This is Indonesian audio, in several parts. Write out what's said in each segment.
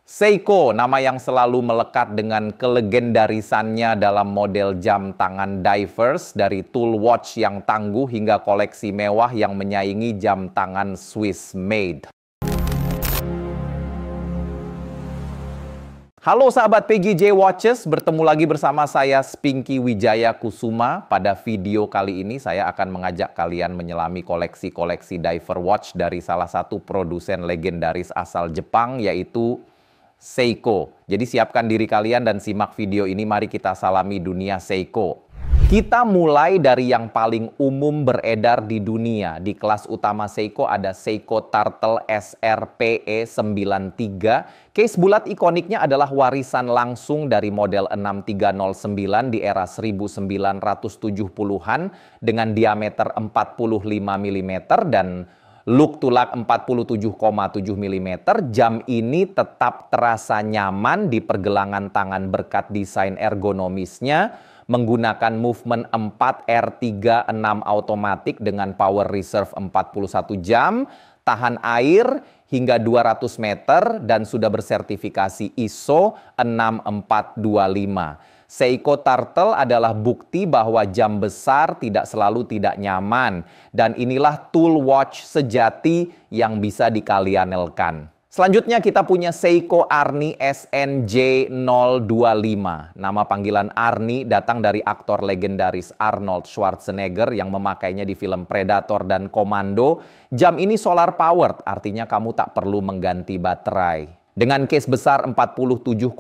Seiko, nama yang selalu melekat dengan kelegendarisannya dalam model jam tangan divers, dari tool watch yang tangguh hingga koleksi mewah yang menyaingi jam tangan Swiss made. Halo sahabat PGJ Watches, bertemu lagi bersama saya Pinky Wijaya Kusuma. Pada video kali ini saya akan mengajak kalian menyelami koleksi-koleksi diver watch dari salah satu produsen legendaris asal Jepang, yaitu Seiko. Jadi siapkan diri kalian dan simak video ini, mari kita salami dunia Seiko. Kita mulai dari yang paling umum beredar di dunia. Di kelas utama Seiko ada Seiko Turtle SRPE 93. Case bulat ikoniknya adalah warisan langsung dari model 6309 di era 1970-an dengan diameter 45 mm dan look tulak 47,7 mm. Jam ini tetap terasa nyaman di pergelangan tangan berkat desain ergonomisnya, menggunakan movement 4 R36 automatic dengan power reserve 41 jam, tahan air hingga 200 meter dan sudah bersertifikasi ISO 6425. Seiko Turtle adalah bukti bahwa jam besar tidak selalu tidak nyaman, dan inilah tool watch sejati yang bisa dikalianelkan. Selanjutnya kita punya Seiko Arnie SNJ025. Nama panggilan Arnie datang dari aktor legendaris Arnold Schwarzenegger yang memakainya di film Predator dan Commando. Jam ini solar powered, artinya kamu tak perlu mengganti baterai. Dengan case besar 47,8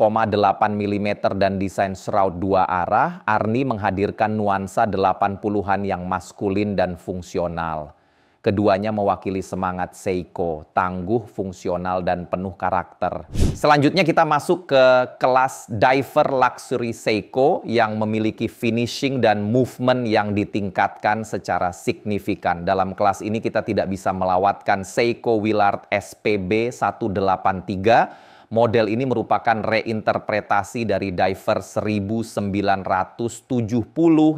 mm dan desain shroud 2 arah, Arnie menghadirkan nuansa 80-an yang maskulin dan fungsional. Keduanya mewakili semangat Seiko, tangguh, fungsional, dan penuh karakter. Selanjutnya kita masuk ke kelas diver luxury Seiko yang memiliki finishing dan movement yang ditingkatkan secara signifikan. Dalam kelas ini kita tidak bisa melawatkan Seiko Willard SPB 183. Model ini merupakan reinterpretasi dari diver 1970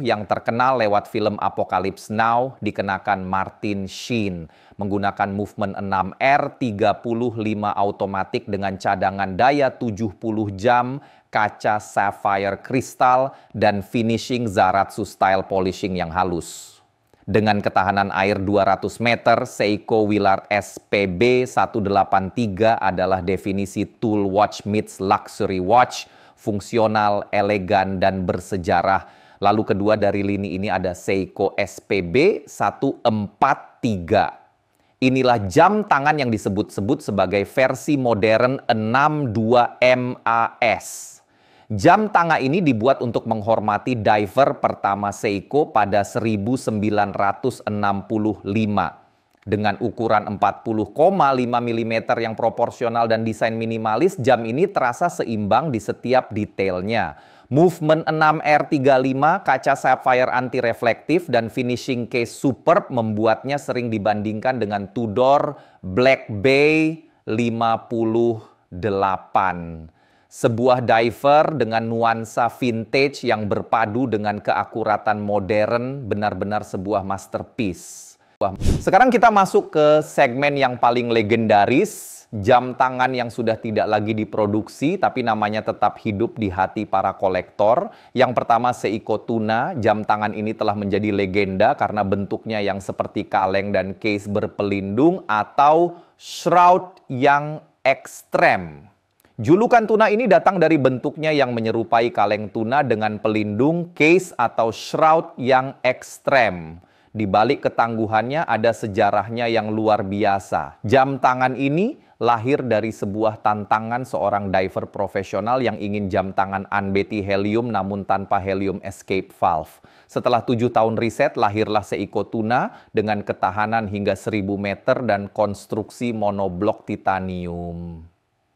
yang terkenal lewat film Apocalypse Now, dikenakan Martin Sheen. Menggunakan movement 6R35 automatic dengan cadangan daya 70 jam, kaca sapphire kristal, dan finishing Zaratsu style polishing yang halus. Dengan ketahanan air 200 meter, Seiko Willard SPB 183 adalah definisi tool watch meets luxury watch, fungsional, elegan, dan bersejarah. Lalu kedua dari lini ini ada Seiko SPB 143. Inilah jam tangan yang disebut-sebut sebagai versi modern 62 MAS. Jam tangan ini dibuat untuk menghormati diver pertama Seiko pada 1965. Dengan ukuran 40,5 mm yang proporsional dan desain minimalis, jam ini terasa seimbang di setiap detailnya. Movement 6R35, kaca sapphire anti-reflektif, dan finishing case superb membuatnya sering dibandingkan dengan Tudor Black Bay 58. Sebuah diver dengan nuansa vintage yang berpadu dengan keakuratan modern, benar-benar sebuah masterpiece. Sekarang kita masuk ke segmen yang paling legendaris, jam tangan yang sudah tidak lagi diproduksi tapi namanya tetap hidup di hati para kolektor. Yang pertama Seiko Tuna. Jam tangan ini telah menjadi legenda karena bentuknya yang seperti kaleng dan case berpelindung atau shroud yang ekstrem. Julukan tuna ini datang dari bentuknya yang menyerupai kaleng tuna dengan pelindung, case, atau shroud yang ekstrem. Di balik ketangguhannya ada sejarahnya yang luar biasa. Jam tangan ini lahir dari sebuah tantangan seorang diver profesional yang ingin jam tangan unbatty helium namun tanpa helium escape valve. Setelah 7 tahun riset, lahirlah Seiko Tuna dengan ketahanan hingga 1000 meter dan konstruksi monoblok titanium.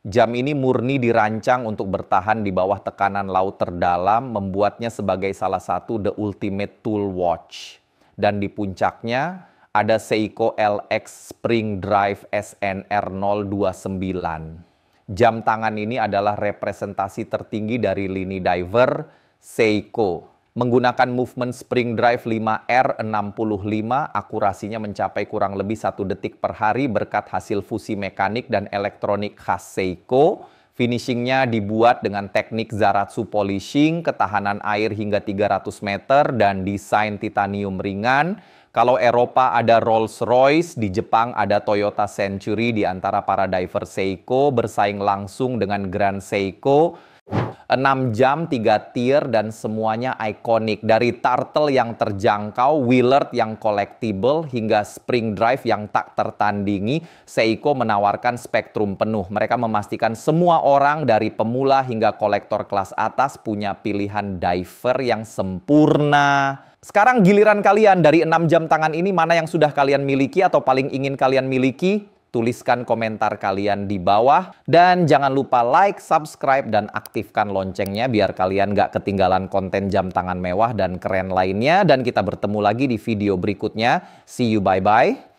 Jam ini murni dirancang untuk bertahan di bawah tekanan laut terdalam, membuatnya sebagai salah satu the ultimate tool watch. Dan di puncaknya ada Seiko LX Spring Drive SNR 029. Jam tangan ini adalah representasi tertinggi dari lini diver Seiko. Menggunakan movement spring drive 5R65, akurasinya mencapai kurang lebih 1 detik per hari berkat hasil fusi mekanik dan elektronik khas Seiko. Finishingnya dibuat dengan teknik Zaratsu polishing, ketahanan air hingga 300 meter, dan desain titanium ringan. Kalau Eropa ada Rolls-Royce, di Jepang ada Toyota Century, di antara para diver Seiko bersaing langsung dengan Grand Seiko. 6 jam, 3 tier, dan semuanya ikonik. Dari turtle yang terjangkau, Willard yang collectible, hingga spring drive yang tak tertandingi, Seiko menawarkan spektrum penuh. Mereka memastikan semua orang dari pemula hingga kolektor kelas atas punya pilihan diver yang sempurna. Sekarang giliran kalian, dari 6 jam tangan ini mana yang sudah kalian miliki atau paling ingin kalian miliki? Tuliskan komentar kalian di bawah. Dan jangan lupa like, subscribe, dan aktifkan loncengnya biar kalian gak ketinggalan konten jam tangan mewah dan keren lainnya. Dan kita bertemu lagi di video berikutnya. See you, bye-bye.